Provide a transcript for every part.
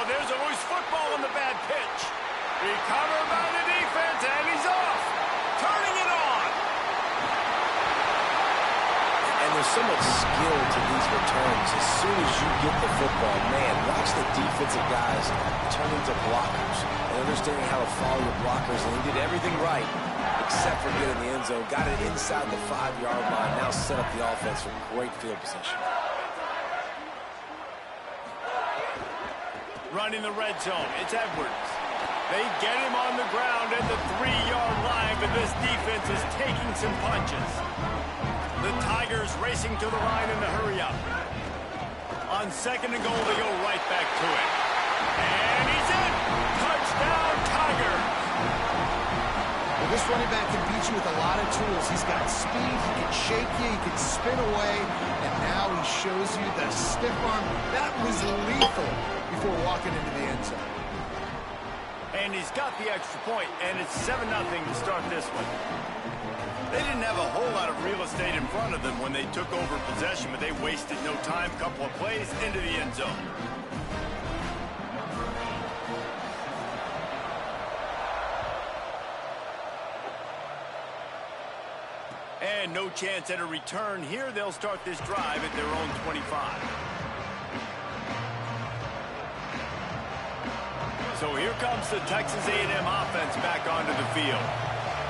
there's a loose football on the bad pitch. Recovered by the defense, and he's off. Turning it on. And there's so much skill to these returns. As soon as you get the football, man, watch the defensive guys turn into blockers and understanding how to follow your blockers. And he did everything right except for getting the end zone. Got it inside the 5-yard line. Now set up the offense for great field position. Running the red zone, it's Edwards. They get him on the ground at the 3-yard line, but this defense is taking some punches. The Tigers racing to the line in the hurry-up. On 2nd and goal, they go right back to it. And he's in! Touchdown, Tiger! Well, this running back can beat you with a lot of tools. He's got speed, he can shake you, he can spin away, and now he shows you the stiff arm. That was lethal before walking into the end zone. And he's got the extra point, and it's 7-0 to start this one. They didn't have a whole lot of real estate in front of them when they took over possession, but they wasted no time. Couple of plays into the end zone. And no chance at a return here. They'll start this drive at their own 25. So here comes the Texas A&M offense back onto the field.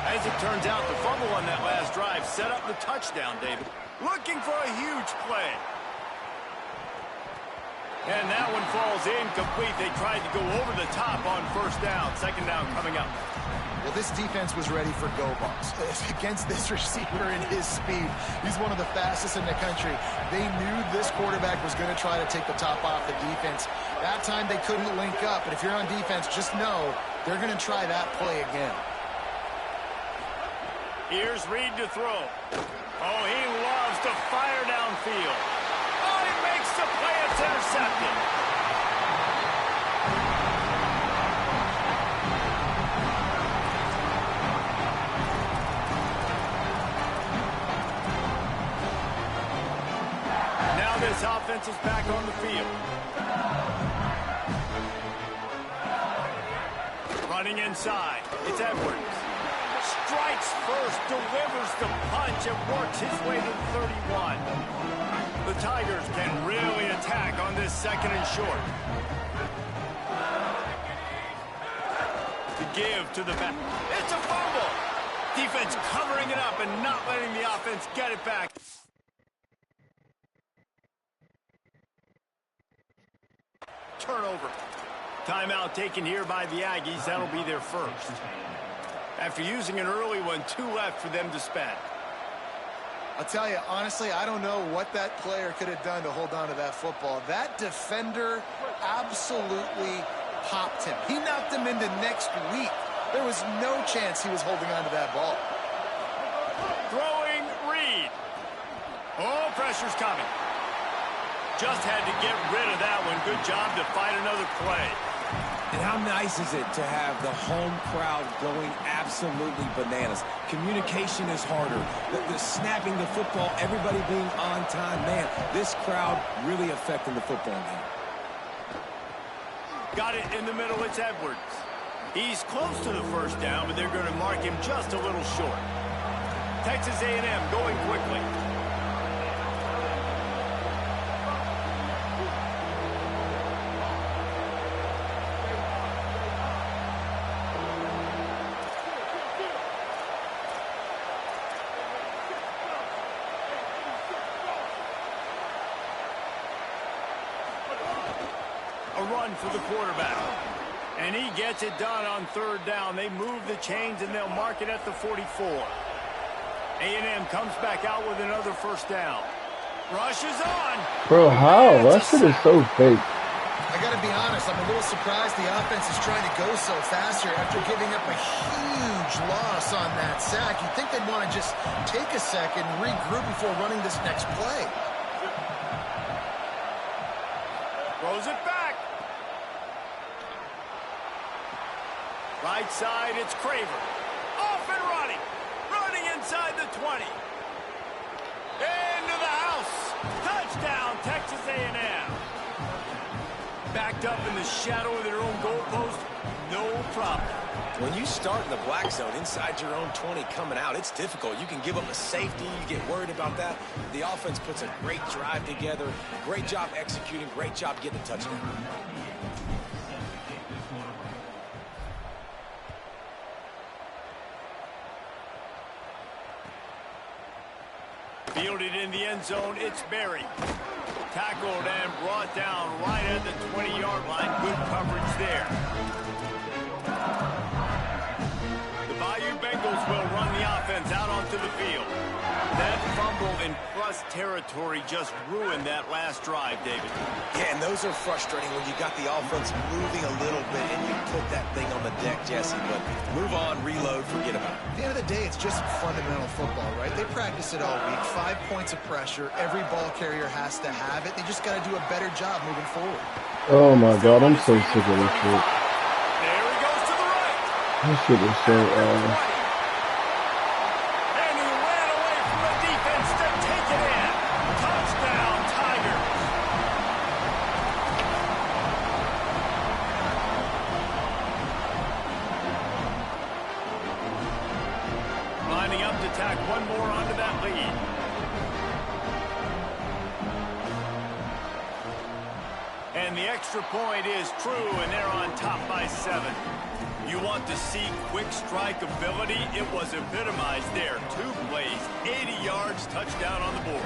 As it turns out, the fumble on that last drive set up the touchdown, David. Looking for a huge play. And that one falls incomplete. They tried to go over the top on 1st down. 2nd down coming up. Well, this defense was ready for go balls against this receiver and his speed. He's one of the fastest in the country. They knew this quarterback was going to try to take the top off the defense. That time they couldn't link up, but if you're on defense, just know they're going to try that play again. Here's Reed to throw. Oh, he loves to fire downfield. Oh, he makes the play. It's intercepted. Now this offense is back on the field. Running inside. It's Edwards. Strikes first, delivers the punch, and works his way to the 31. The Tigers can really attack on this 2nd and short. To give to the back. It's a fumble! Defense covering it up and not letting the offense get it back. Turnover. Timeout taken here by the Aggies. That'll be their first. After using an early one, 2 left for them to spend. I'll tell you, honestly, I don't know what that player could have done to hold on to that football. That defender absolutely popped him. He knocked him into next week. There was no chance he was holding on to that ball. Throwing Reed. Oh, pressure's coming. Just had to get rid of that one. Good job to fight another play. And how nice is it to have the home crowd going absolutely bananas? Communication is harder. The snapping the football, everybody being on time. Man, this crowd really affecting the football game. Got it in the middle. It's Edwards. He's close to the 1st down, but they're going to mark him just a little short. Texas A&M going quickly. A run for the quarterback. And he gets it done on 3rd down. They move the chains, and they'll mark it at the 44. A&M comes back out with another 1st down. Rushes on. Bro, how? That shit is so fake. I got to be honest, I'm a little surprised the offense is trying to go so fast here after giving up a huge loss on that sack. You'd think they'd want to just take a second, regroup before running this next play. Throws it back. Right side, it's Craver. Off and running. Running inside the 20. Into the house. Touchdown, Texas A&M. backed up in the shadow of their own goalpost, no problem. When you start in the black zone inside your own 20 coming out, it's difficult. You can give up a safety. You get worried about that. The offense puts a great drive together. Great job executing. Great job getting a touchdown. Fielded in the end zone, it's Berry. Tackled and brought down right at the 20-yard line. Good coverage there. The Bayou Bengals will run the offense out onto the field. That fumble in plus territory just ruined that last drive, David. Yeah, and those are frustrating when you got the offense moving a little bit and you put that thing on the deck, Jesse. But move on, reload, forget about it. At the end of the day, it's just fundamental football, right? They practice it all week. 5 points of pressure. Every ball carrier has to have it. They just got to do a better job moving forward. Oh my God, I'm so sick of this shit. There he goes to the right. This shit is so And he ran away from the defense to take it in. Touchdown, Tigers. Lining up to tack one more onto that lead. And the extra point is true, and they're on top by 7. You want to see quick strike ability? It was epitomized there. 2 plays, 80 yards, touchdown on the board.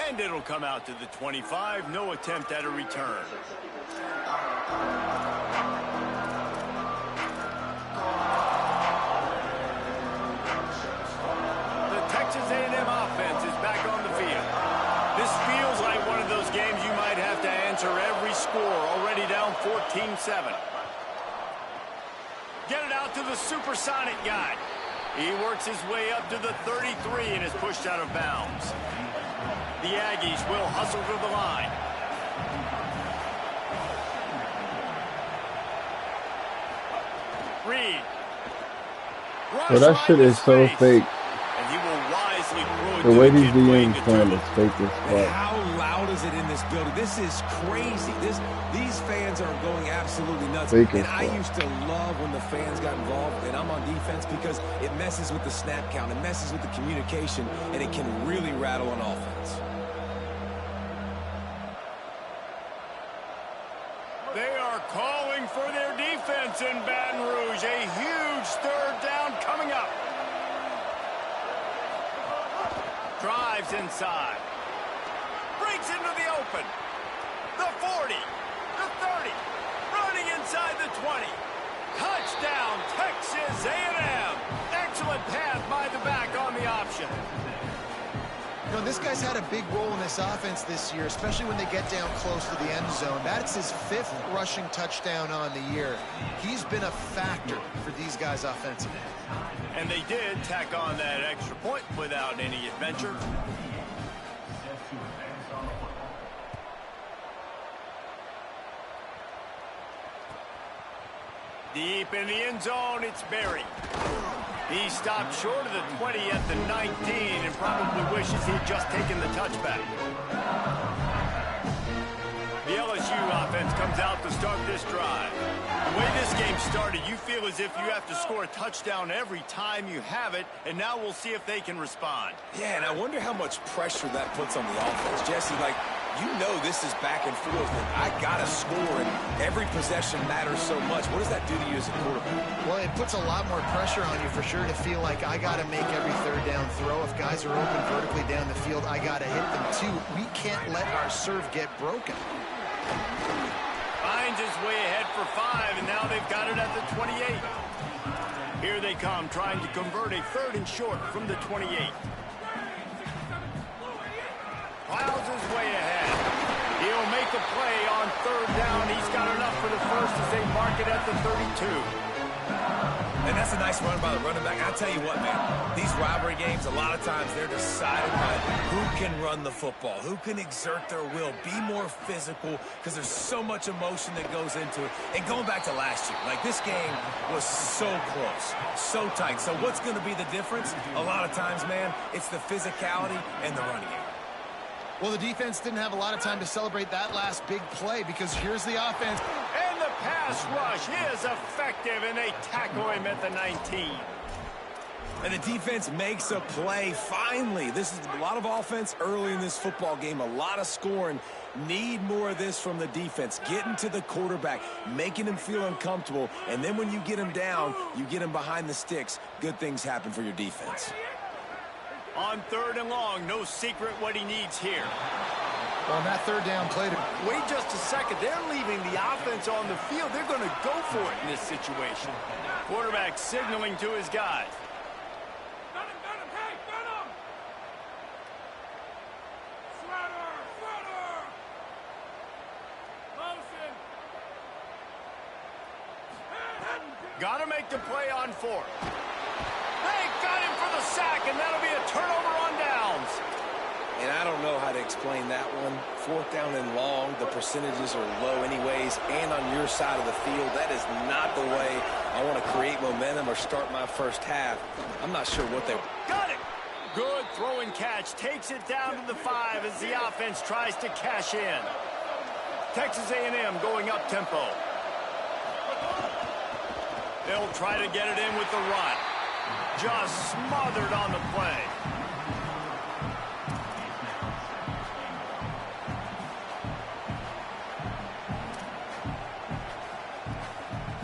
And it'll come out to the 25. No attempt at a return. The Texas A&M offense is back on the field. This feels like one of those games you might have to answer every score. Already down 14-7. Get it out to the supersonic guy. He works his way up to the 33 and is pushed out of bounds. The Aggies will hustle to the line. Reed. Well, that shit is so fake. And he will wisely throw it The way to the these kid playing DMs the playing two. is fake as And fuck. how loud is it in this building? This is crazy. These fans are going absolutely nuts. Fake as And I fuck. used to love when the fans got involved and I'm on defense because it messes with the snap count, it messes with the communication, and it can really rattle an offense. They are calling for their defense in Baton Rouge. A huge third down coming up. Drives inside. Breaks into the open. The 40. The 30. Running inside the 20. Touchdown, Texas A&M. Excellent pass by the back on the option. You know, this guy's had a big role in this offense this year, especially when they get down close to the end zone. That's his 5th rushing touchdown on the year. He's been a factor for these guys offensively. And they did tack on that extra point without any adventure. Deep in the end zone, it's Berry. He stopped short of the 20 at the 19 and probably wishes he'd just taken the touchback. The LSU offense comes out to start this drive. The way this game started, you feel as if you have to score a touchdown every time you have it, and now we'll see if they can respond. Yeah, and I wonder how much pressure that puts on the offense. Jesse, like, you know this is back and forth, and I got to score, and every possession matters so much. What does that do to you as a quarterback? Well, it puts a lot more pressure on you for sure to feel like I got to make every third down throw. If guys are open vertically down the field, I got to hit them too. We can't let our serve get broken. Finds his way ahead for 5, and now they've got it at the 28. Here they come, trying to convert a 3rd and short from the 28. Plows his way ahead. He'll make a play on 3rd down. He's got enough for the first as they mark it at the 32. And that's a nice run by the running back. I'll tell you what, man, these rivalry games, a lot of times they're decided by who can run the football, who can exert their will, be more physical, because there's so much emotion that goes into it. And going back to last year, like this game was so close, so tight. So what's going to be the difference? A lot of times, man, it's the physicality and the running game. Well, the defense didn't have a lot of time to celebrate that last big play because here's the offense. And the pass rush is effective, and they tackle him at the 19. And the defense makes a play, finally. This is a lot of offense early in this football game, a lot of scoring. Need more of this from the defense. Getting to the quarterback, making him feel uncomfortable, and then when you get him down, you get him behind the sticks. Good things happen for your defense. On 3rd and long, no secret what he needs here. On that 3rd down play. Wait just a second. They're leaving the offense on the field. They're going to go for it in this situation. Quarterback signaling to his guys. Got him, hey, got him! Shredder! Motion! Got to make the play on 4th. They got him for the sack, and that'll be a turnover on downs. And I don't know how to explain that one. 4th down and long, the percentages are low anyways, and on your side of the field, that is not the way I want to create momentum or start my first half. I'm not sure what they... Got it! Good throw and catch. Takes it down to the 5 as the offense tries to cash in. Texas A&M going up tempo. They'll try to get it in with the run. Just smothered on the play.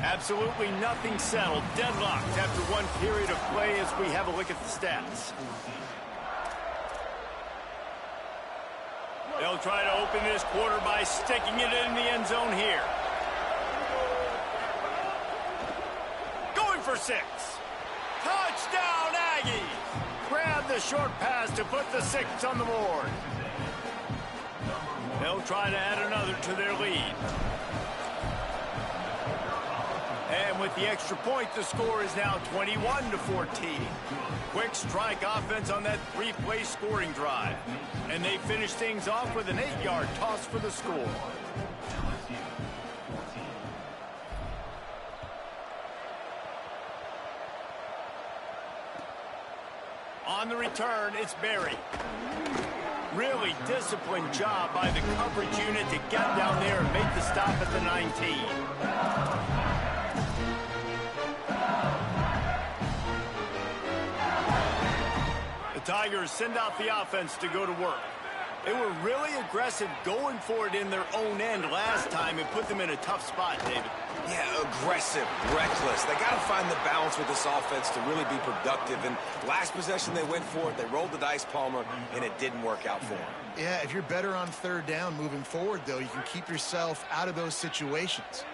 Absolutely nothing settled. Deadlocked after one period of play as we have a look at the stats. They'll try to open this quarter by sticking it in the end zone here. Going for 6. Touchdown, Aggies! Grab the short pass to put the 6 on the board. They'll try to add another to their lead. And with the extra point, the score is now 21-14. Quick strike offense on that 3-play scoring drive. And they finish things off with an 8-yard toss for the score. On the return, it's Berry. Really disciplined job by the coverage unit to get down there and make the stop at the 19. The Tigers send out the offense to go to work. They were really aggressive going for it in their own end last time and put them in a tough spot, David. Yeah, aggressive, reckless. They got to find the balance with this offense to really be productive. And last possession, they went for it. They rolled the dice, Palmer, and it didn't work out for them. Yeah, if you're better on 3rd down moving forward, though, you can keep yourself out of those situations.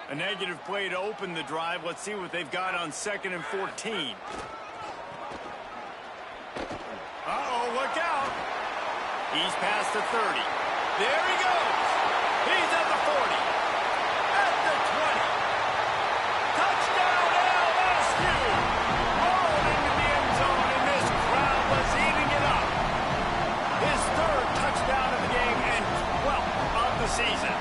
A negative play to open the drive. Let's see what they've got on 2nd and 14. Uh-oh, look out. He's past the 30. There he goes. He's at the 40. At the 20. Touchdown, LSU. Rolled into the end zone, and this crowd was eating it up. His 3rd touchdown of the game and 12th of the season.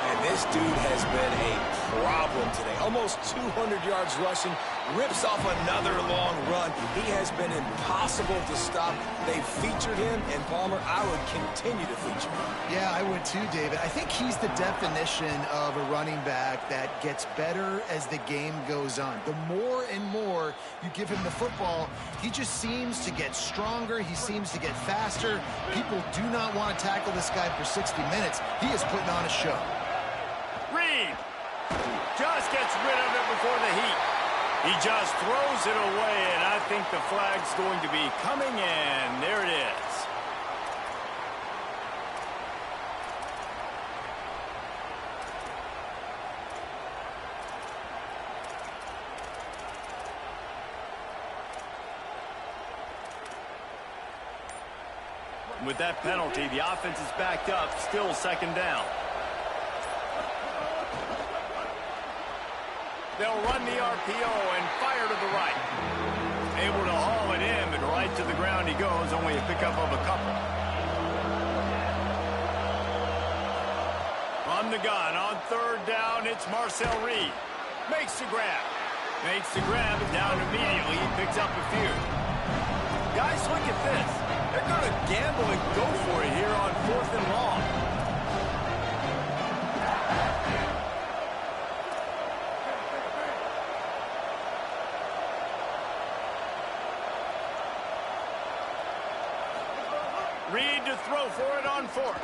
And this dude has been a problem today. Almost 200 yards rushing. Rips off another long run. He has been impossible to stop. They've featured him, and Palmer, I would continue to feature him. Yeah, I would too, David. I think he's the definition of a running back that gets better as the game goes on. The more and more you give him the football, he just seems to get stronger. He seems to get faster. People do not want to tackle this guy for 60 minutes. He is putting on a show. Reed just gets rid of it before the heat. He just throws it away, and I think the flag's going to be coming in. There it is. With that penalty, the offense is backed up, still 2nd down. They'll run the RPO and fire to the right. Able to haul it in, but right to the ground he goes, only a pickup of a couple. From the gun on third down, it's Marcel Reed. Makes the grab. Makes the grab, and down immediately he picks up a few. Guys, look at this. They're going to gamble and go for it here on 4th and long. Reed to throw for it on 4th.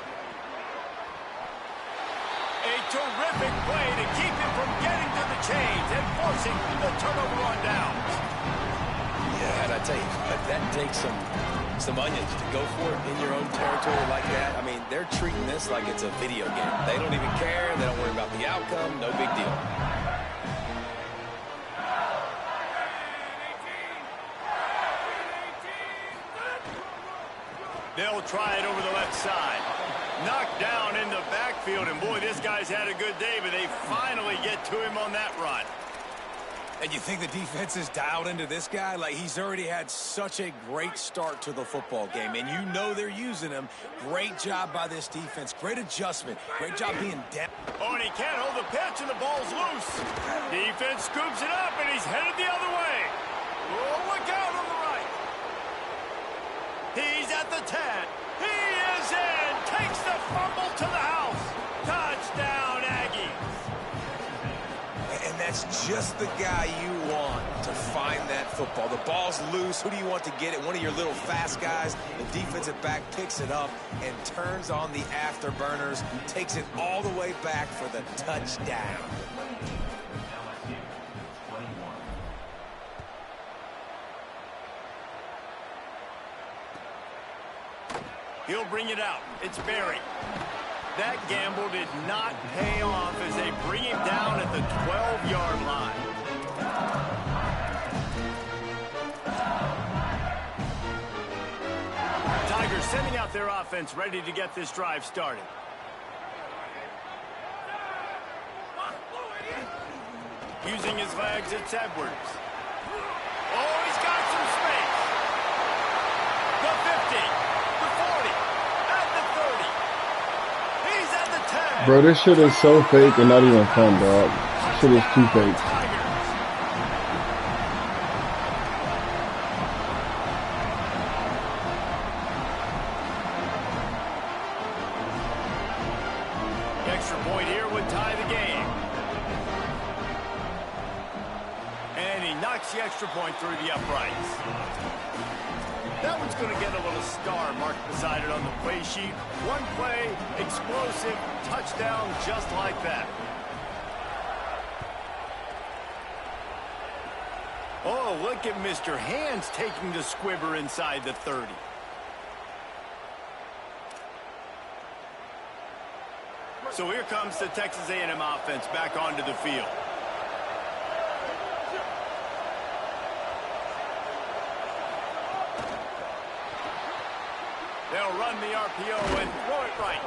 A terrific play to keep him from getting to the chains and forcing the turnover on downs. Yeah, and I tell you, that takes some onions to go for it in your own territory like that. I mean, they're treating this like it's a video game. They don't even care. They don't worry about the outcome. No big deal. They'll try it over the left side. Knocked down in the backfield, and boy, this guy's had a good day, but they finally get to him on that run. And you think the defense is dialed into this guy? Like, he's already had such a great start to the football game, and you know they're using him. Great job by this defense. Great adjustment. Great job being down. Oh, and he can't hold the pitch, and the ball's loose. Defense scoops it up, and he's headed the other way. Oh, look out on the right. He's at the 10. He is in. Takes the fumble to the house. Touchdown, Aggies. And that's just the guy you want to find that football. The ball's loose. Who do you want to get it? One of your little fast guys. The defensive back picks it up and turns on the afterburners. Takes it all the way back for the touchdown. He'll bring it out. It's Berry. That gamble did not pay off as they bring him down at the 12-yard line. Tigers sending out their offense, ready to get this drive started. Using his legs, it's Edwards. Oh, he's got some space. The 50. Bro, this shit is so fake and not even fun, dog. This shit is too fake. Extra point here would tie the game. And he knocks the extra point through the uprights. That one's going to get a little star marked beside it on the play sheet. One play, explosive, touchdown just like that. Oh, look at Mr. Hands taking the squibber inside the 30. So here comes the Texas A&M offense back onto the field. They'll run the RPO and throw it right.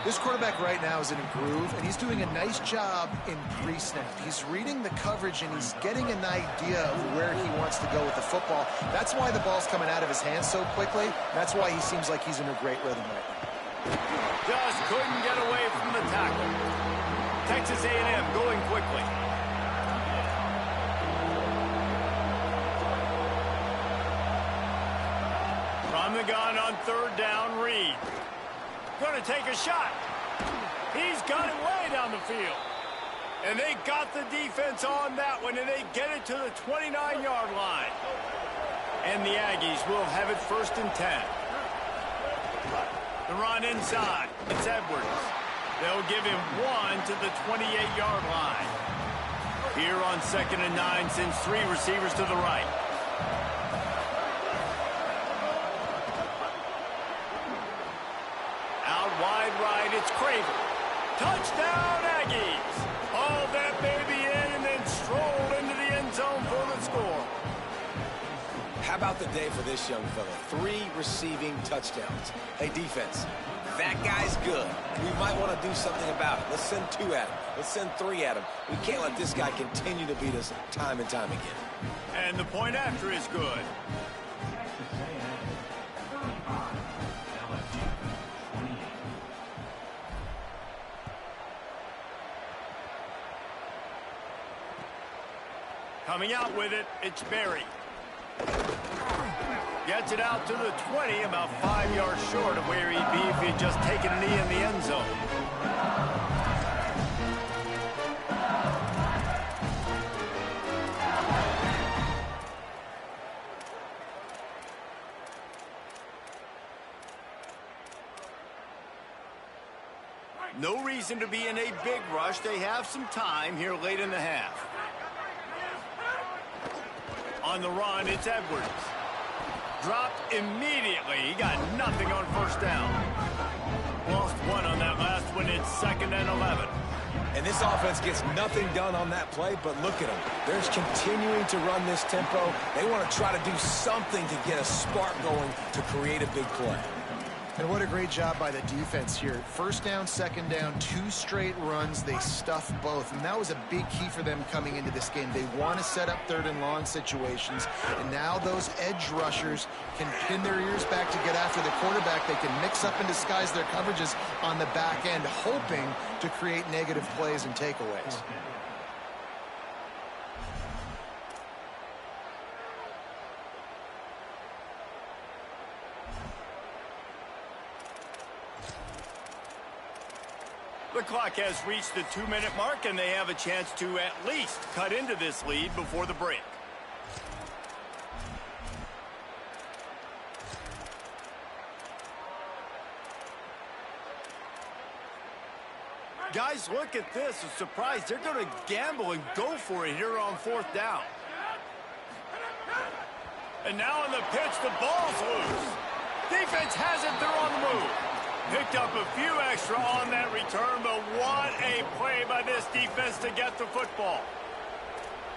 This quarterback right now is in a groove, and he's doing a nice job in pre-snap. He's reading the coverage, and he's getting an idea of where he wants to go with the football. That's why the ball's coming out of his hands so quickly. That's why he seems like he's in a great rhythm right now. Just couldn't get away from the tackle. Texas A&M going quickly. From the gun on third down, Reed. Going to take a shot. He's got it way down the field. And they got the defense on that one, and they get it to the 29-yard line. And the Aggies will have it 1st and 10. The run inside. It's Edwards. They'll give him 1 to the 28-yard line. Here on 2nd and 9, sends 3 receivers to the right. Out wide right, it's Craven. Touchdown, Aggies. Haul that baby in and then stroll into the end zone for the score. How about the day for this young fella? 3 receiving touchdowns. Hey, defense, That guy's good. We might want to do something about it. Let's send 2 at him. Let's send 3 at him. We can't let this guy continue to beat us time and time again. And the point after is good. Coming out with it, it's Berry. Gets it out to the 20, about 5 yards short of where he'd be if he'd just taken a knee in the end zone. No reason to be in a big rush. They have some time here late in the half. On the run, it's Edwards. Dropped immediately. He got nothing on first down. Lost 1 on that last one. It's 2nd and 11. And this offense gets nothing done on that play, but look at them. They're continuing to run this tempo. They want to try to do something to get a spark going to create a big play. And what a great job by the defense here. First down, second down, 2 straight runs. They stuffed both. And that was a big key for them coming into this game. They want to set up 3rd and long situations. And now those edge rushers can pin their ears back to get after the quarterback. They can mix up and disguise their coverages on the back end, hoping to create negative plays and takeaways. The clock has reached the 2-minute mark, and they have a chance to at least cut into this lead before the break. Guys, look at this. A surprise. They're going to gamble and go for it here on 4th down. And now on the pitch, the ball's loose. Defense has it. They're on the move. Picked up a few extra on that return, but what a play by this defense to get the football.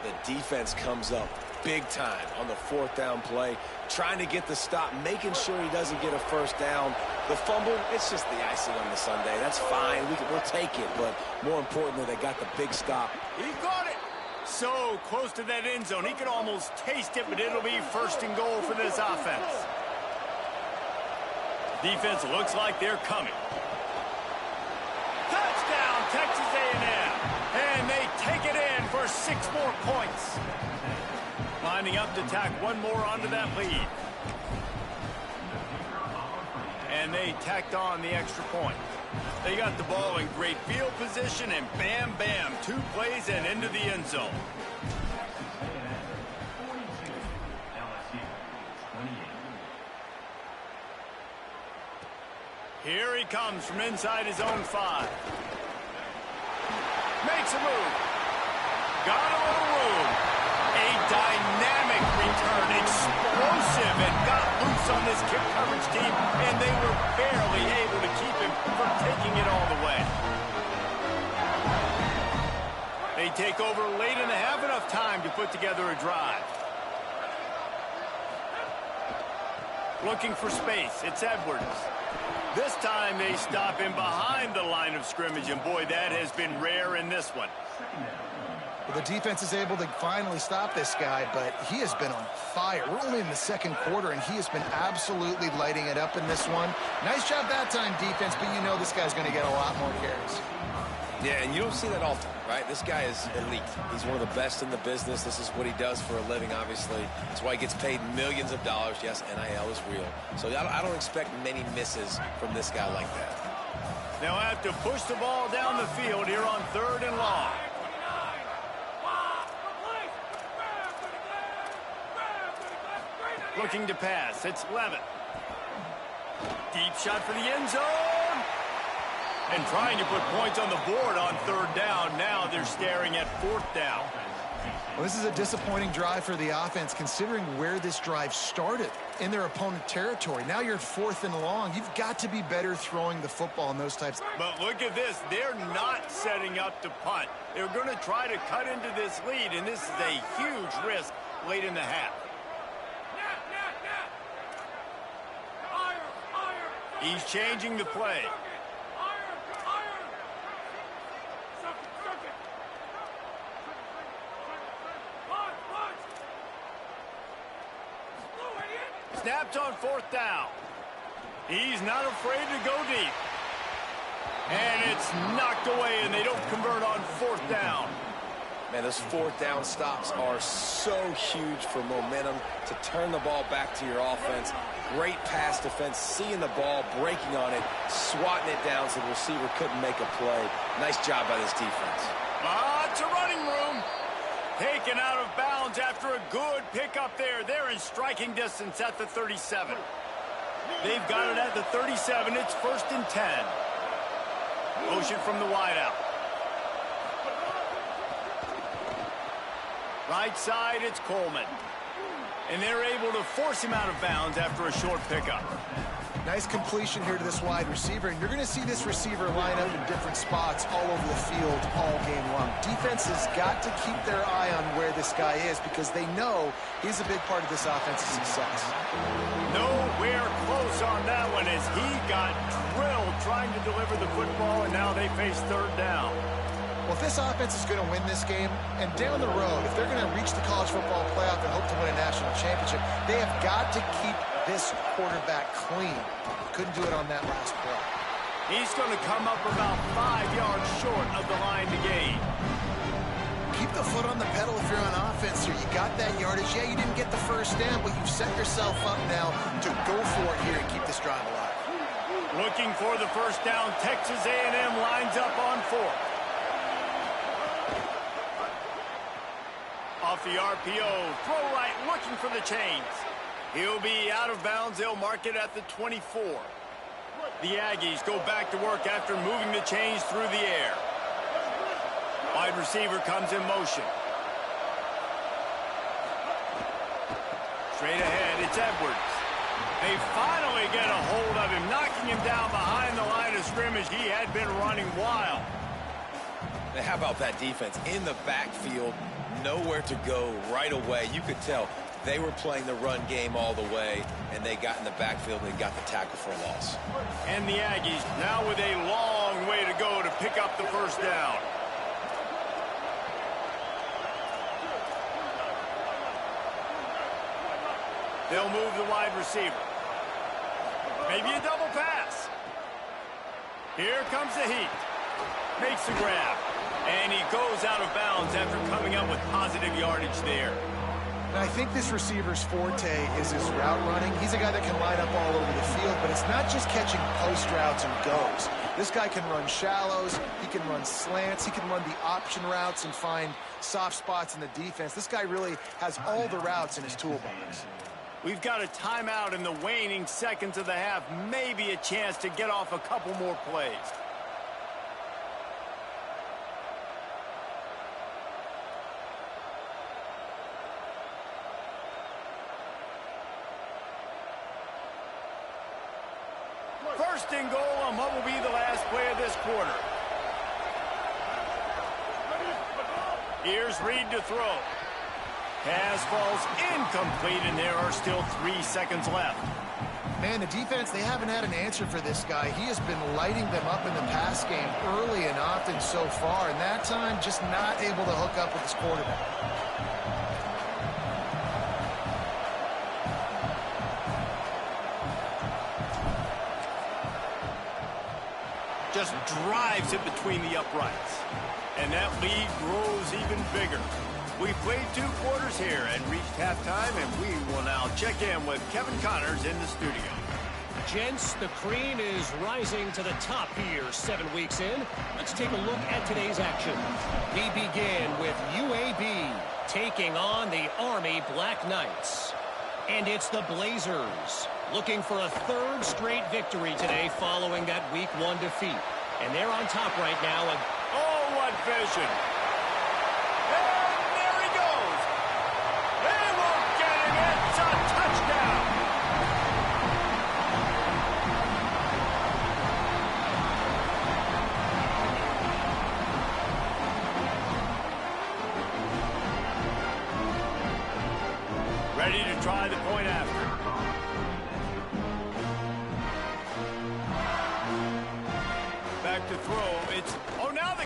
The defense comes up big time on the 4th down play, trying to get the stop, making sure he doesn't get a first down. The fumble, it's just the icing on the sundae. That's fine. We'll take it, but more importantly, they got the big stop. He got it. So close to that end zone. He could almost taste it, but it'll be 1st and goal for this offense. Defense looks like they're coming. Touchdown, Texas A&M. And they take it in for 6 more points. Lining up to tack 1 more onto that lead. And they tacked on the extra point. They got the ball in great field position, and bam, bam, 2 plays and into the end zone. Here he comes from inside his own 5. Makes a move. Got a little room. A dynamic return, explosive, and got loose on this kick coverage team, and they were barely able to keep him from taking it all the way. They take over late in the half, enough time to put together a drive. Looking for space, it's Edwards. This time they stop him behind the line of scrimmage, and boy, that has been rare in this one. Well, the defense is able to finally stop this guy, but he has been on fire. We're only in the 2nd quarter, and he has been absolutely lighting it up in this one. Nice job that time, defense, but you know this guy's going to get a lot more carries. Yeah, and you don't see that often, right? This guy is elite. He's one of the best in the business. This is what he does for a living, obviously. That's why he gets paid millions of dollars. Yes, NIL is real. So I don't expect many misses from this guy like that. They'll have to push the ball down the field here on 3rd and long. Looking to pass. It's Levitt. Deep shot for the end zone. And trying to put points on the board on 3rd down. Now they're staring at 4th down. Well, this is a disappointing drive for the offense, considering where this drive started in their opponent territory. Now you're 4th and long. You've got to be better throwing the football in those types. But look at this. They're not setting up to punt. They're going to try to cut into this lead, and this is a huge risk late in the half. He's changing the play. Iron! Iron! Suck it! Suck it! Punch! Punch! Slow, idiot! Snapped on 4th down. He's not afraid to go deep. And it's knocked away, and they don't convert on 4th down. Man, those 4th down stops are so huge for momentum to turn the ball back to your offense. Great pass defense, seeing the ball, breaking on it, swatting it down so the receiver couldn't make a play. Nice job by this defense. Lots of running room. Taken out of bounds after a good pickup there. They're in striking distance at the 37. They've got it at the 37. It's 1st and 10. Motion from the wideout. Right side, it's Coleman. And they're able to force him out of bounds after a short pickup. Nice completion here to this wide receiver, and you're going to see this receiver line up in different spots all over the field all game long. Defense has got to keep their eye on where this guy is because they know he's a big part of this offensive success. Nowhere close on that one as he got drilled trying to deliver the football, and now they face 3rd down. Well, if this offense is going to win this game, and down the road, if they're going to reach the college football playoff and hope to win a national championship, they have got to keep this quarterback clean. Couldn't do it on that last play. He's going to come up about 5 yards short of the line to gain. Keep the foot on the pedal if you're on offense here. You got that yardage. Yeah, you didn't get the 1st down, but you've set yourself up now to go for it here and keep this drive alive. Looking for the 1st down. Texas A&M lines up on 4th. Off the RPO, throw right, looking for the chains. He'll be out of bounds. They'll mark it at the 24. The Aggies go back to work after moving the chains through the air. Wide receiver comes in motion. Straight ahead, it's Edwards. They finally get a hold of him, knocking him down behind the line of scrimmage. He had been running wild. How about that defense in the backfield? Nowhere to go right away. You could tell they were playing the run game all the way, and they got in the backfield and got the tackle for a loss. And the Aggies now with a long way to go to pick up the 1st down. They'll move the wide receiver. Maybe a double pass. Here comes the heat. Makes the grab. And he goes out of bounds after coming up with positive yardage there. And I think this receiver's forte is his route running. He's a guy that can line up all over the field, but it's not just catching post routes and goes. This guy can run shallows, he can run slants, he can run the option routes and find soft spots in the defense. This guy really has all the routes in his toolbox. We've got a timeout in the waning seconds of the half. Maybe a chance to get off a couple more plays. First and goal on what will be the last play of this quarter. Here's Reed to throw. Pass falls incomplete, and there are still 3 seconds left. Man, the defense, they haven't had an answer for this guy. He has been lighting them up in the pass game early and often so far, and that time just not able to hook up with his quarterback. Just drives it between the uprights. And that lead grows even bigger. We've played 2 quarters here and reached halftime, and we will now check in with Kevin Connors in the studio. Gents, the cream is rising to the top here 7 weeks in. Let's take a look at today's action. We begin with UAB taking on the Army Black Knights. And it's the Blazers looking for a 3rd straight victory today following that Week 1 defeat. And they're on top right now. Oh, what vision. And there he goes. They won't get him. It's a touchdown. Ready to try the point after.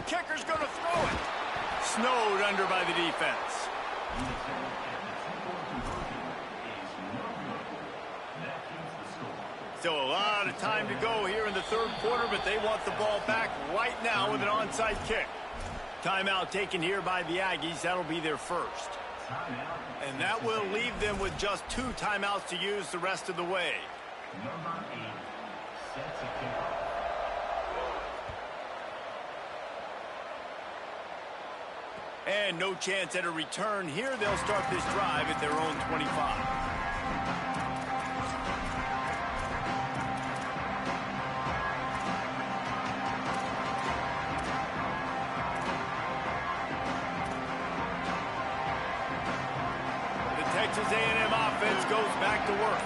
kicker's going to throw it. Snowed under by the defense. Still a lot of time to go here in the third quarter, but they want the ball back right now with an onside kick. Timeout taken here by the Aggies. That'll be their first. And that will leave them with just 2 timeouts to use the rest of the way. Number 8 sets a kickoff. And no chance at a return here. They'll start this drive at their own 25. Texas A&M offense goes back to work.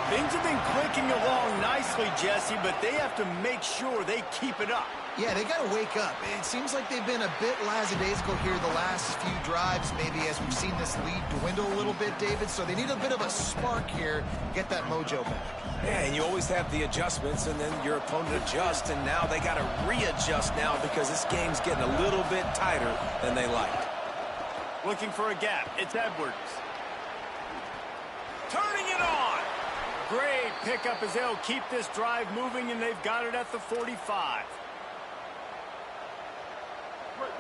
Things have been clicking along nicely, Jesse, but they have to make sure they keep it up. Yeah, they got to wake up. It seems like they've been a bit lackadaisical here the last few drives, maybe as we've seen this lead dwindle a little bit, David. So they need a bit of a spark here, get that mojo back. Yeah, and you always have the adjustments, and then your opponent adjusts, and now they got to readjust now because this game's getting a little bit tighter than they liked. Looking for a gap. It's Edwards. Turning it on. Great pickup as they'll keep this drive moving, and they've got it at the 45.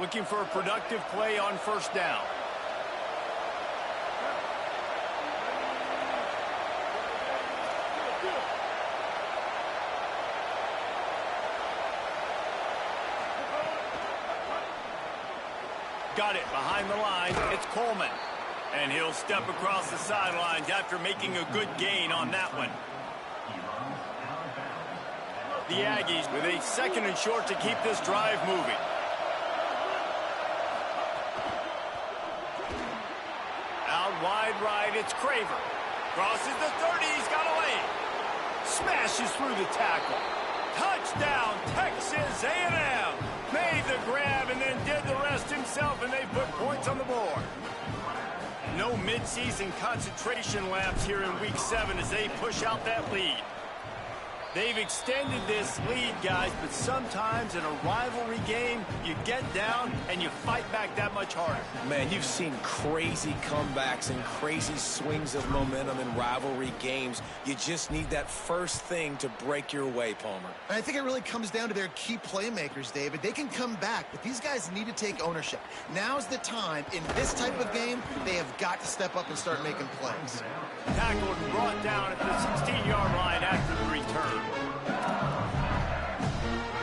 Looking for a productive play on first down. Got it behind the line. It's Coleman. And he'll step across the sidelines after making a good gain on that one. The Aggies with a 2nd and short to keep this drive moving. Out wide right, it's Craver. Crosses the 30, he's got a lane. Smashes through the tackle. Touchdown, Texas A&M. Made the grab and then did the rest himself, and they put points on the board. No midseason concentration laps here in Week 7 as they push out that lead. They've extended this lead, guys, but sometimes in a rivalry game, you get down and you fight back that much harder. Man, you've seen crazy comebacks and crazy swings of momentum in rivalry games. You just need that first thing to break your way, Palmer. And I think it really comes down to their key playmakers, David. They can come back, but these guys need to take ownership. Now's the time. In this type of game, they have got to step up and start making plays. Tackled and brought down at the 16-yard line after the return.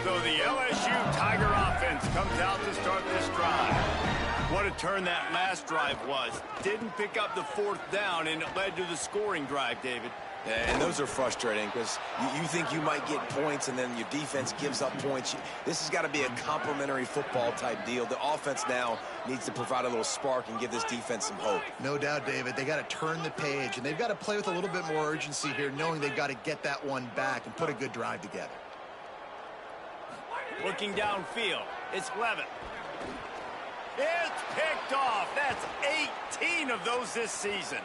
So the LSU Tiger offense comes out to start this drive. What a turn that last drive was. Didn't pick up the 4th down, and it led to the scoring drive, David. Yeah, and those are frustrating because you think you might get points and then your defense gives up points. This has got to be a complementary football type deal. The offense now needs to provide a little spark and give this defense some hope. No doubt, David. They got to turn the page, and they've got to play with a little bit more urgency here, knowing they've got to get that one back and put a good drive together. Looking downfield, it's Levitt. It's picked off. That's 18 of those this season.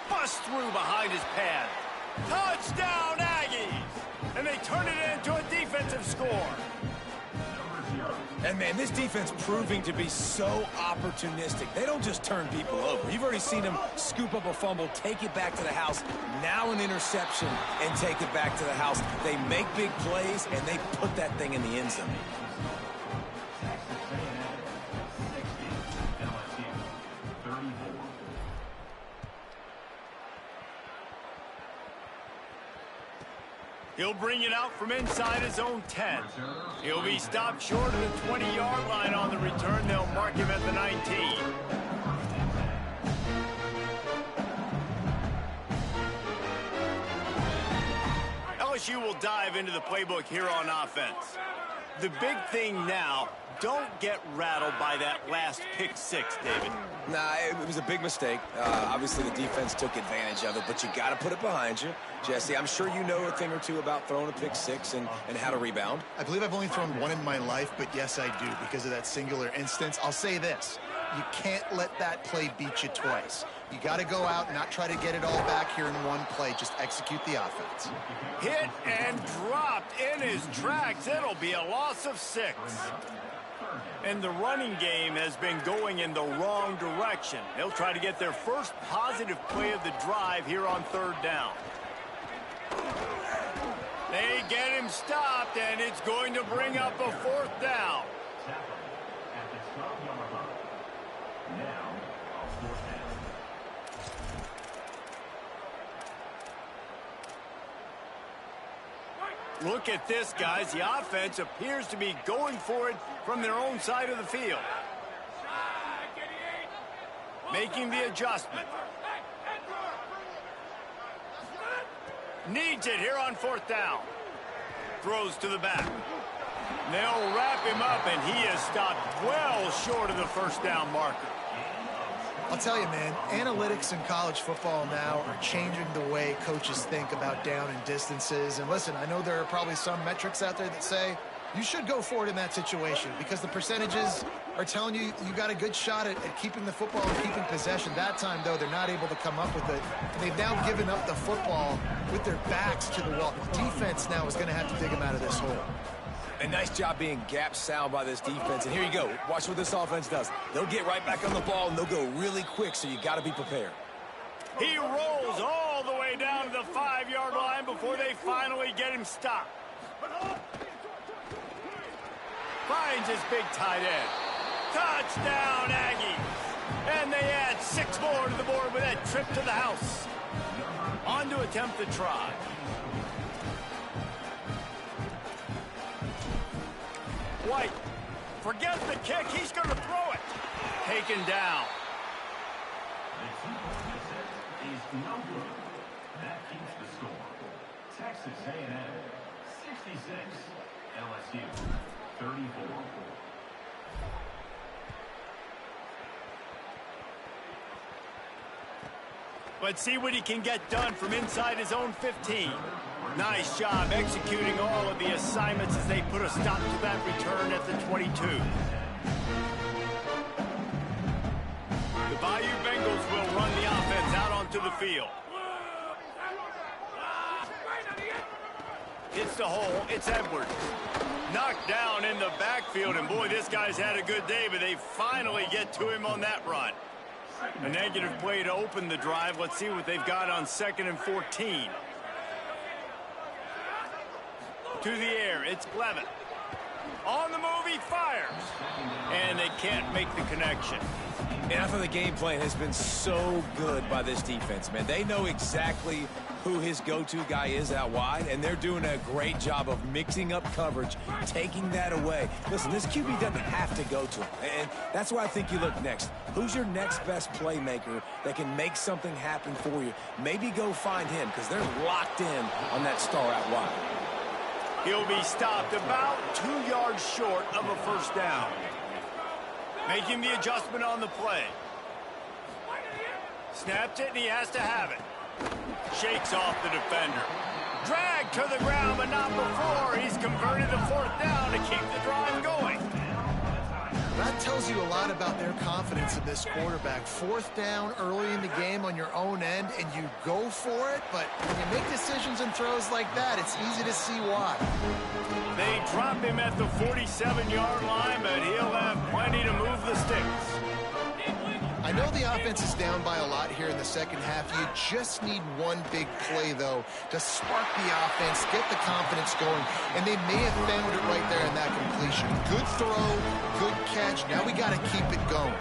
Bust through behind his pad. Touchdown, Aggies! And they turn it into a defensive score. And, man, this defense proving to be so opportunistic. They don't just turn people over. You've already seen them scoop up a fumble, take it back to the house, now an interception, and take it back to the house. They make big plays, and they put that thing in the end zone. He'll bring it out from inside his own 10. He'll be stopped short of the 20-yard line on the return. They'll mark him at the 19. LSU will dive into the playbook here on offense. The big thing now, don't get rattled by that last pick 6, David. Nah, it was a big mistake. Obviously, the defense took advantage of it, but you got to put it behind you. Jesse, I'm sure you know a thing or two about throwing a pick 6 and how to rebound. I believe I've only thrown one in my life, but yes, I do because of that singular instance. I'll say this. You can't let that play beat you twice. You got to go out and not try to get it all back here in one play. Just execute the offense. Hit and dropped in his tracks. It'll be a loss of 6. And the running game has been going in the wrong direction. They'll try to get their first positive play of the drive here on 3rd down. They get him stopped, and it's going to bring up a 4th down. At the 12-yard line. Now, on 4th down. Look at this, guys. The offense appears to be going for it from their own side of the field. Making the adjustment. Needs it here on 4th down. Throws to the back. They'll wrap him up, and he is stopped well short of the 1st down marker. I'll tell you, man, analytics in college football now are changing the way coaches think about down and distances. And listen, I know there are probably some metrics out there that say you should go for it in that situation because the percentages are telling you you got a good shot at keeping the football and keeping possession. That time, though, they're not able to come up with it. And they've now given up the football with their backs to the wall. Defense now is going to have to dig them out of this hole. A nice job being gap sound by this defense. And here you go. Watch what this offense does. They'll get right back on the ball, and they'll go really quick, so you got to be prepared. He rolls all the way down to the 5-yard line before they finally get him stopped. Finds his big tight end. Touchdown, Aggies. And they add 6 more to the board with that trip to the house. On to attempt the try. White, forget the kick. He's going to throw it. Taken down. The 2-point attempt is no good. That keeps the score. Texas A&M 66, LSU 34. But see what he can get done from inside his own 15. Nice job executing all of the assignments as they put a stop to that return at the 22. The Bayou Bengals will run the offense out onto the field. Hits the hole. It's Edwards. Knocked down in the backfield, and boy, this guy's had a good day, but they finally get to him on that run. A negative play to open the drive. Let's see what they've got on 2nd and 14. To the air, it's Clevin. On the move, he fires. And they can't make the connection. And I thought the game plan has been so good by this defense, man. They know exactly who his go-to guy is out wide, and they're doing a great job of mixing up coverage, taking that away. Listen, this QB doesn't have to go to him, and that's why I think you look next. Who's your next best playmaker that can make something happen for you? Maybe go find him, because they're locked in on that star out wide. He'll be stopped about 2 yards short of a 1st down. Making the adjustment on the play. Snapped it, and he has to have it. Shakes off the defender. Dragged to the ground, but not before. He's converted the 4th down to keep the drive going. That tells you a lot about their confidence in this quarterback. 4th down early in the game on your own end, and you go for it, but when you make decisions and throws like that, it's easy to see why. They drop him at the 47-yard line, but he'll have plenty to move the sticks. I know the offense is down by a lot here in the second half. You just need one big play, though, to spark the offense, get the confidence going, and they may have found it right there in that completion. Good throw, good catch. Now we got to keep it going.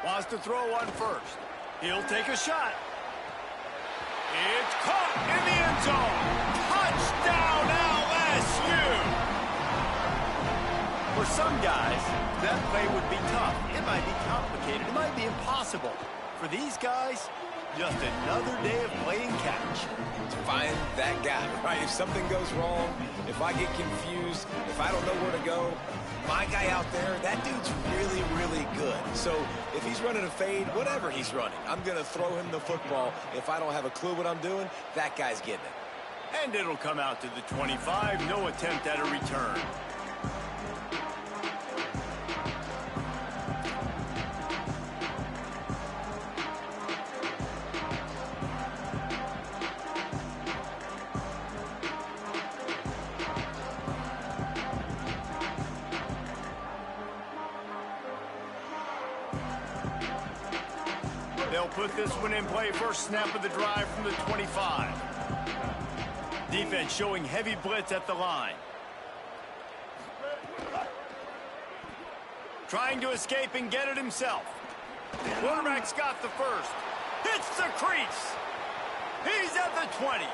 Wants to throw one first. He'll take a shot. It's caught in the end zone. Touchdown, LSU. For some guys, that play would be tough. It might be complicated. It might be impossible. For these guys, Just another day of playing catch. Find that guy, right? If something goes wrong, if I get confused, if I don't know where to go, my guy out there, that dude's really, really good. So if he's running a fade, whatever he's running, I'm going to throw him the football. If I don't have a clue what I'm doing, that guy's getting it. And it'll come out to the 25. No attempt at a return. They'll put this one in play. First snap of the drive from the 25. Defense showing heavy blitz at the line. Trying to escape and get it himself. Quarterback's got the first. Hits the crease. He's at the 20.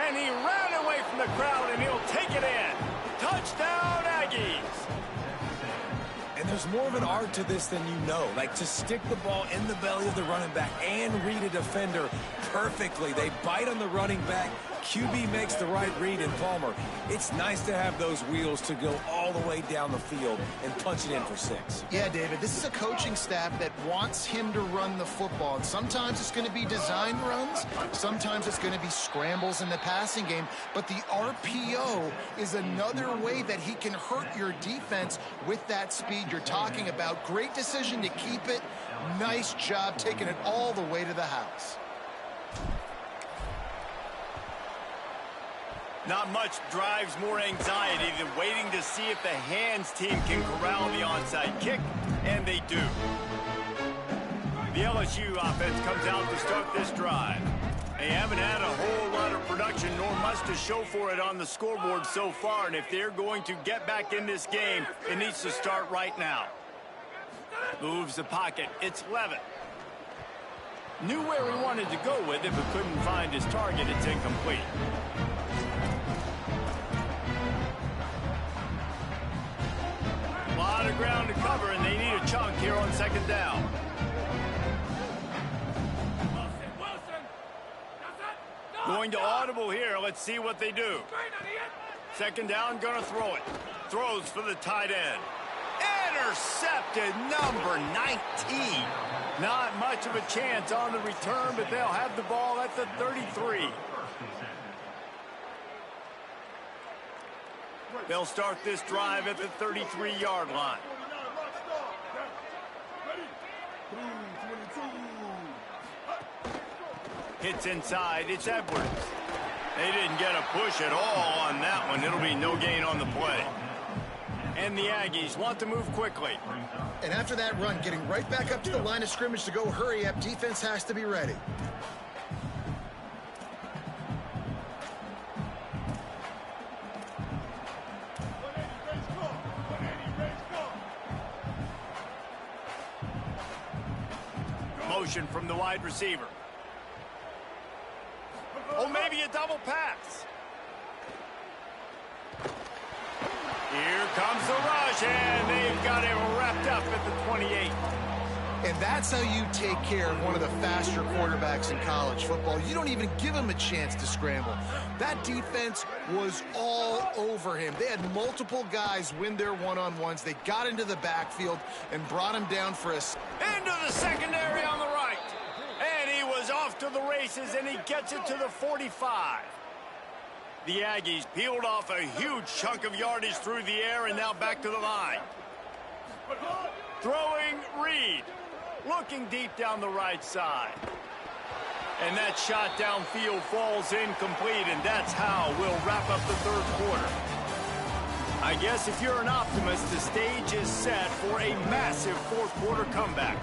And he ran away from the crowd, and he'll take it in. Touchdown, Aggies. And there's more of an art to this than you know. Like, to stick the ball in the belly of the running back and read a defender perfectly. They bite on the running back. QB makes the right read in Palmer. It's nice to have those wheels to go all the way down the field and punch it in for 6. Yeah, David, this is a coaching staff that wants him to run the football. And sometimes it's going to be design runs. Sometimes it's going to be scrambles in the passing game. But the RPO is another way that he can hurt your defense with that speed you're talking about. Great decision to keep it. Nice job taking it all the way to the house. Not much drives more anxiety than waiting to see if the hands team can corral the onside kick, and they do. The LSU offense comes out to start this drive. They haven't had a whole lot of production, nor much to show for it on the scoreboard so far, and if they're going to get back in this game, it needs to start right now. Moves the pocket. It's Levitt. Knew where he wanted to go with it, but couldn't find his target. It's incomplete. A lot of ground to cover, and they need a chunk here on second down. Going to audible here. Let's see what they do. Second down, gonna throw it. Throws for the tight end. Intercepted, number 19. Not much of a chance on the return, but they'll have the ball at the 33. They'll start this drive at the 33-yard line. Hits inside. It's Edwards. They didn't get a push at all on that one. It'll be no gain on the play. And the Aggies want to move quickly. And after that run, getting right back up to the line of scrimmage to go hurry up, defense has to be ready. Motion from the wide receiver. Oh, maybe a double pass. Here comes the rush, and they've got him wrapped up at the 28. And that's how you take care of one of the faster quarterbacks in college football. You don't even give him a chance to scramble. That defense was all over him. They had multiple guys win their one-on-ones. They got into the backfield and brought him down for a... Into the secondary on the right. And he was off to the races, and he gets it to the 45. The Aggies peeled off a huge chunk of yardage through the air, and now back to the line. Throwing Reed. Looking deep down the right side. And that shot downfield falls incomplete, and that's how we'll wrap up the third quarter. I guess if you're an optimist, the stage is set for a massive fourth quarter comeback.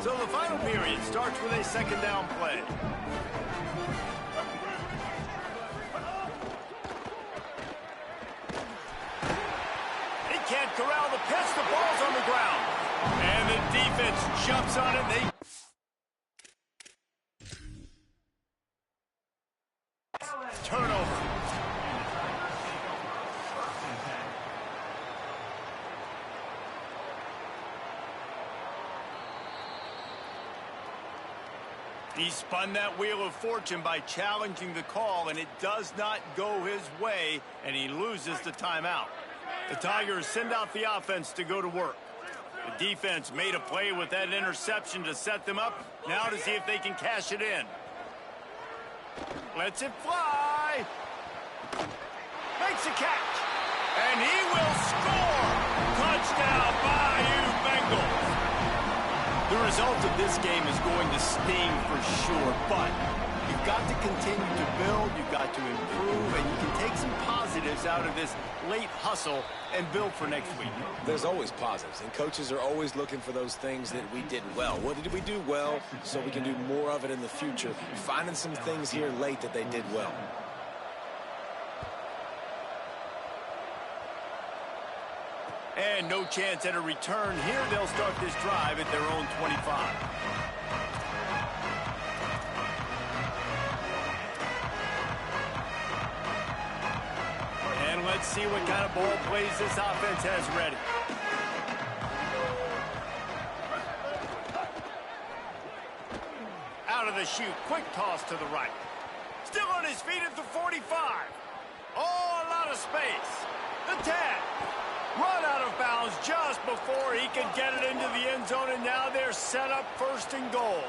So the final period starts with a second down play. Can't corral the pitch. The ball's on the ground. And the defense jumps on it. They turnover. He spun that wheel of fortune by challenging the call, and it does not go his way, and he loses the timeout. The Tigers send out the offense to go to work. The defense made a play with that interception to set them up. Now to see if they can cash it in. Lets it fly. Makes a catch. And he will score. Touchdown, Bayou Bengals. The result of this game is going to sting for sure, but you've got to continue to build, you've got to improve, and you can take some positives out of this late hustle and build for next week. There's always positives, and coaches are always looking for those things that we did well. What did we do well so we can do more of it in the future? Finding some things here late that they did well. And no chance at a return here. They'll start this drive at their own 25. And let's see what kind of ball plays this offense has ready. Out of the chute, quick toss to the right. Still on his feet at the 45. Oh, a lot of space. The 10. Run out of bounds just before he could get it into the end zone, and now they're set up first and goal.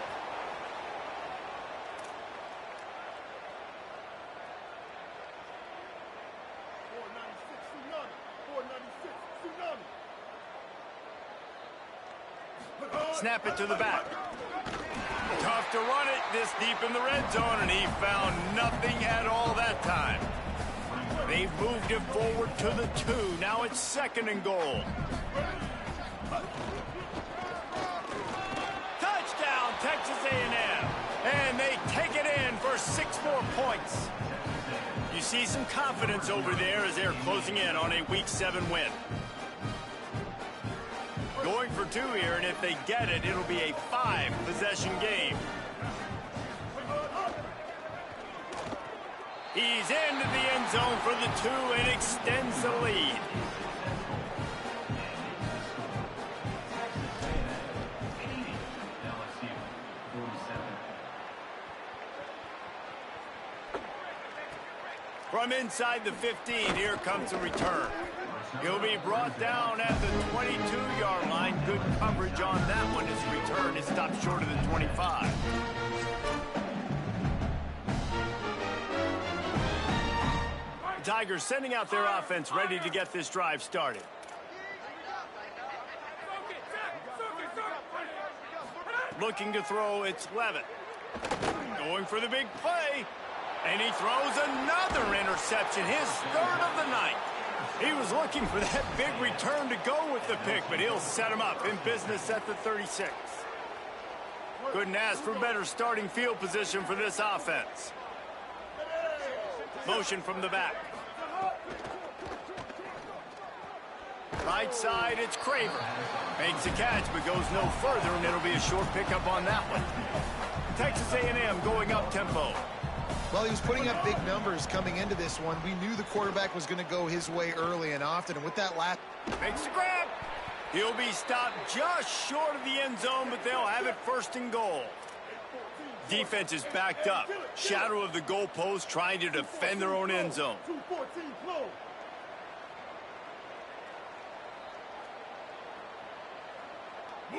Snap it to the back. Tough to run it this deep in the red zone, and he found nothing at all that time. They've moved it forward to the 2. Now it's second and goal. Touchdown, Texas A&M. And they take it in for 6 more points. You see some confidence over there as they're closing in on a Week 7 win. Going for 2 here, and if they get it, it'll be a 5-possession game. He's into the end zone for the 2 and extends the lead. From inside the 15, here comes a return. He'll be brought down at the 22-yard line. Good coverage on that one. His return is stopped short of the 25. The Tigers sending out their offense ready to get this drive started. Looking to throw, it's Levitt. Going for the big play. And he throws another interception, his 3rd of the night. He was looking for that big return to go with the pick, but he'll set him up in business at the 36. Couldn't ask for better starting field position for this offense. Motion from the back. Right side, it's Craver. Makes a catch, but goes no further, and it'll be a short pickup on that one. Texas A&M going up tempo. Well, he was putting up big numbers coming into this one. We knew the quarterback was going to go his way early and often, and with that last... Makes the grab. He'll be stopped just short of the end zone, but they'll have it first and goal. Defense is backed up. Shadow of the goalpost trying to defend their own end zone.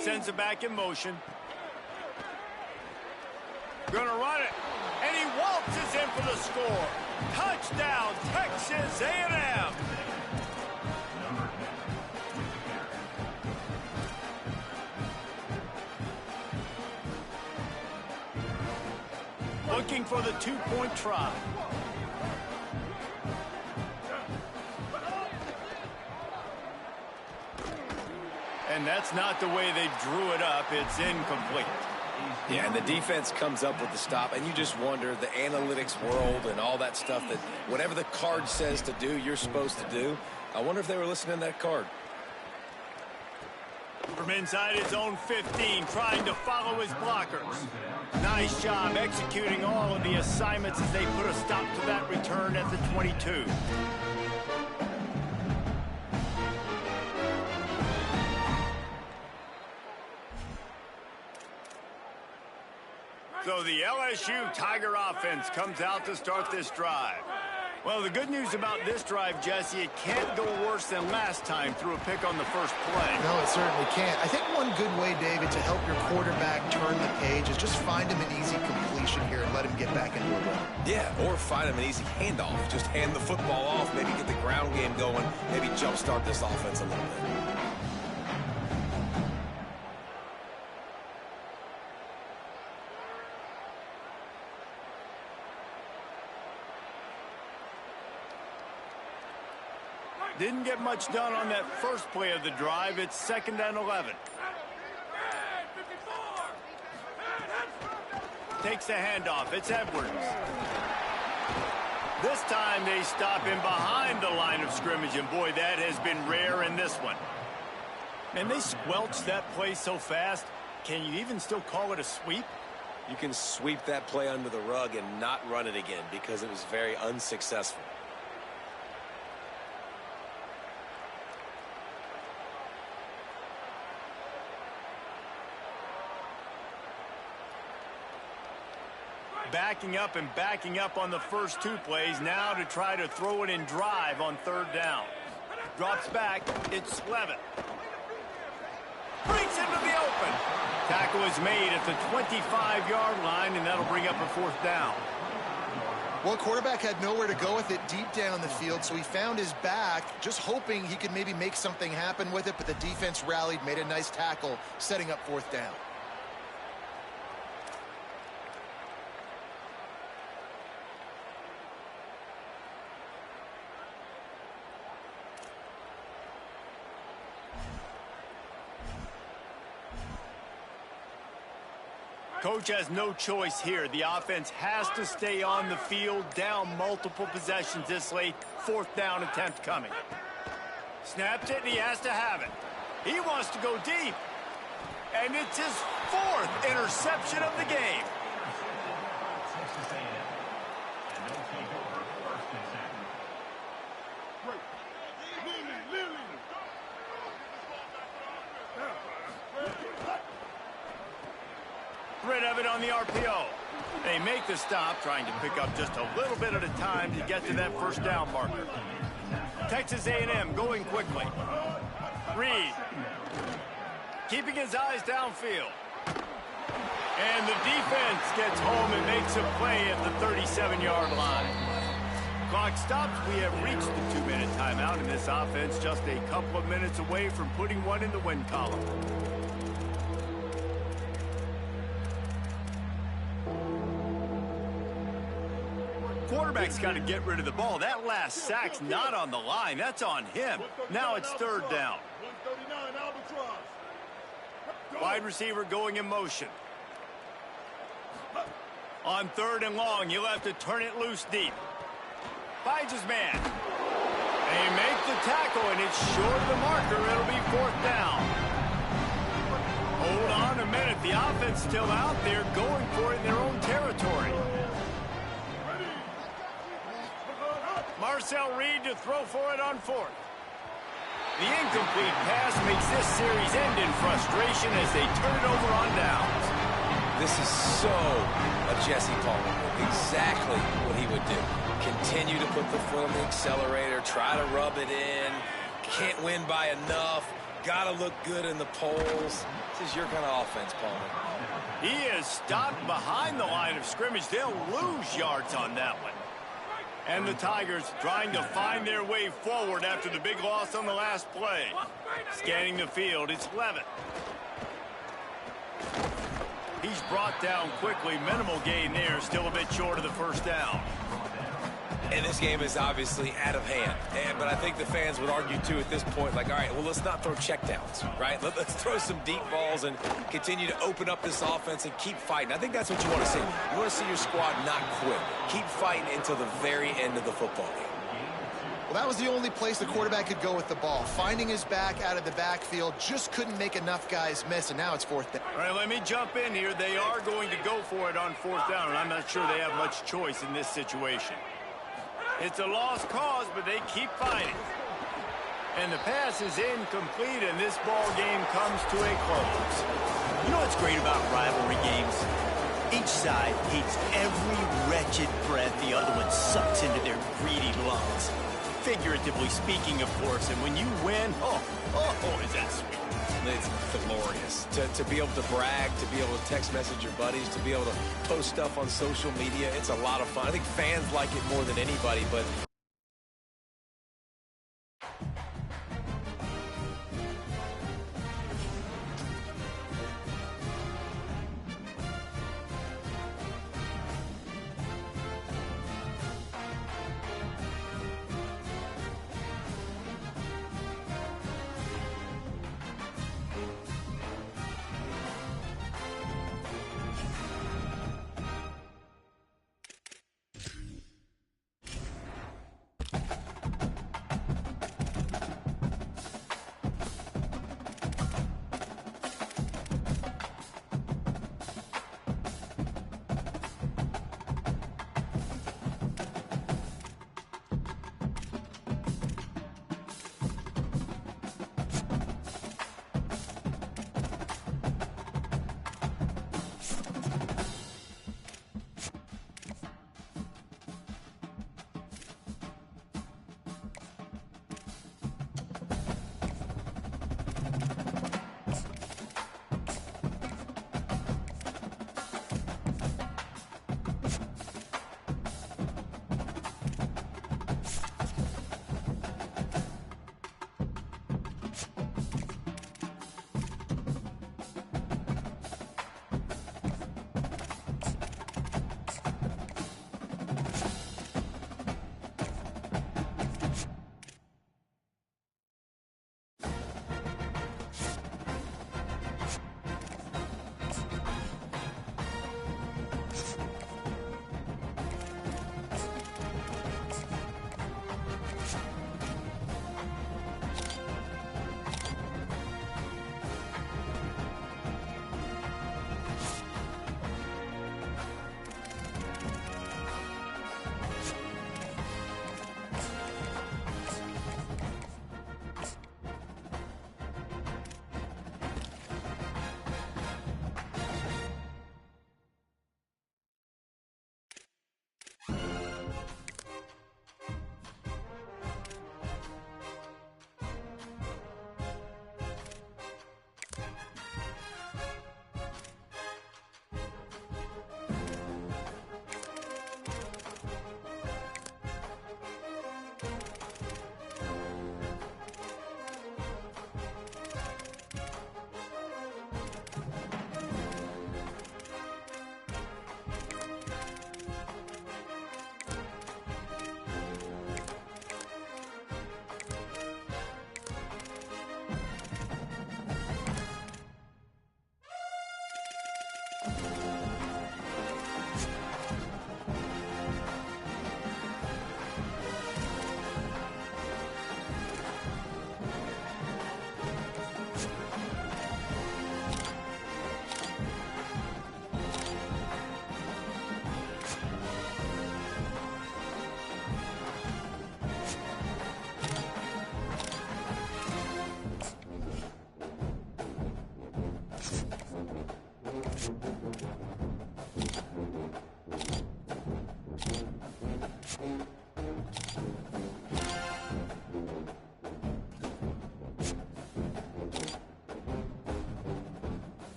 Sends it back in motion. Gonna run it. And he waltzes in for the score. Touchdown, Texas A&M. Looking for the 2-point try. And that's not the way they drew it up. It's incomplete. Yeah, and the defense comes up with the stop, and you just wonder, the analytics world and all that stuff, that whatever the card says to do, you're supposed to do. I wonder if they were listening to that card. From inside his own 15, trying to follow his blockers. Nice job executing all of the assignments as they put a stop to that return at the 22. So the LSU Tiger offense comes out to start this drive. Well, the good news about this drive, Jesse, it can't go worse than last time through a pick on the first play. No, it certainly can't. I think one good way, David, to help your quarterback turn the page is just find him an easy completion here and let him get back into a run. Yeah, or find him an easy handoff. Just hand the football off, maybe get the ground game going, maybe jumpstart this offense a little bit. Didn't get much done on that first play of the drive. It's 2nd and 11. Takes the handoff. It's Edwards. This time they stop him behind the line of scrimmage, and boy, that has been rare in this one. And they squelched that play so fast. Can you even still call it a sweep? You can sweep that play under the rug and not run it again because it was very unsuccessful. Backing up on the first 2 plays now to try to throw it in drive on 3rd down. Drops back. It's Levitt. Breaks into the open. Tackle is made at the 25-yard line, and that'll bring up a 4th down. Well, quarterback had nowhere to go with it deep down the field, so he found his back, just hoping he could maybe make something happen with it, but the defense rallied, made a nice tackle, setting up 4th down. Coach has no choice here. The offense has to stay on the field, down multiple possessions this late. 4th down attempt coming. Snaps it, and he has to have it. He wants to go deep. And it's his 4th interception of the game. Texas A&M. And they'll take over 1st and 2nd. Rid of it on the RPO. They make the stop, trying to pick up just a little bit at a time to get to that 1st down marker. Texas A&M going quickly. Reed. Keeping his eyes downfield. And the defense gets home and makes a play at the 37-yard line. Clock stops. We have reached the 2-minute timeout, and this offense just a couple of minutes away from putting one in the win column. Quarterback's got to get rid of the ball. That last sack's not on the line. That's on him. Now it's 3rd down. Wide receiver going in motion. On 3rd and long, he'll have to turn it loose deep. Finds his man. They make the tackle, and it's short of the marker. It'll be 4th down. Hold on a minute. The offense still out there going for it in their own territory. Marcel Reed to throw for it on 4th. The incomplete pass makes this series end in frustration as they turn it over on downs. This is so a Jesse Palmer move. Exactly what he would do. Continue to put the foot on the accelerator, try to rub it in. Can't win by enough. Got to look good in the polls. This is your kind of offense, Palmer. He is stopped behind the line of scrimmage. They'll lose yards on that one. And the Tigers trying to find their way forward after the big loss on the last play. Scanning the field, it's Levitt. He's brought down quickly. Minimal gain there, still a bit short of the 1st down. And this game is obviously out of hand. But I think the fans would argue, too, at this point, like, all right, well, let's not throw checkdowns, right? Let's throw some deep balls and continue to open up this offense and keep fighting. I think that's what you want to see. You want to see your squad not quit. Keep fighting until the very end of the football game. Well, that was the only place the quarterback could go with the ball. Finding his back out of the backfield, just couldn't make enough guys miss, and now it's 4th down. All right, let me jump in here. They are going to go for it on 4th down, and I'm not sure they have much choice in this situation. It's a lost cause, but they keep fighting. And the pass is incomplete, and this ball game comes to a close. You know what's great about rivalry games? Each side hates every wretched breath the other one sucks into their greedy lungs. Figuratively speaking, of course, and when you win, oh, is that sweet. It's glorious to be able to brag, to be able to text message your buddies, to be able to post stuff on social media. It's a lot of fun. I think fans like it more than anybody, but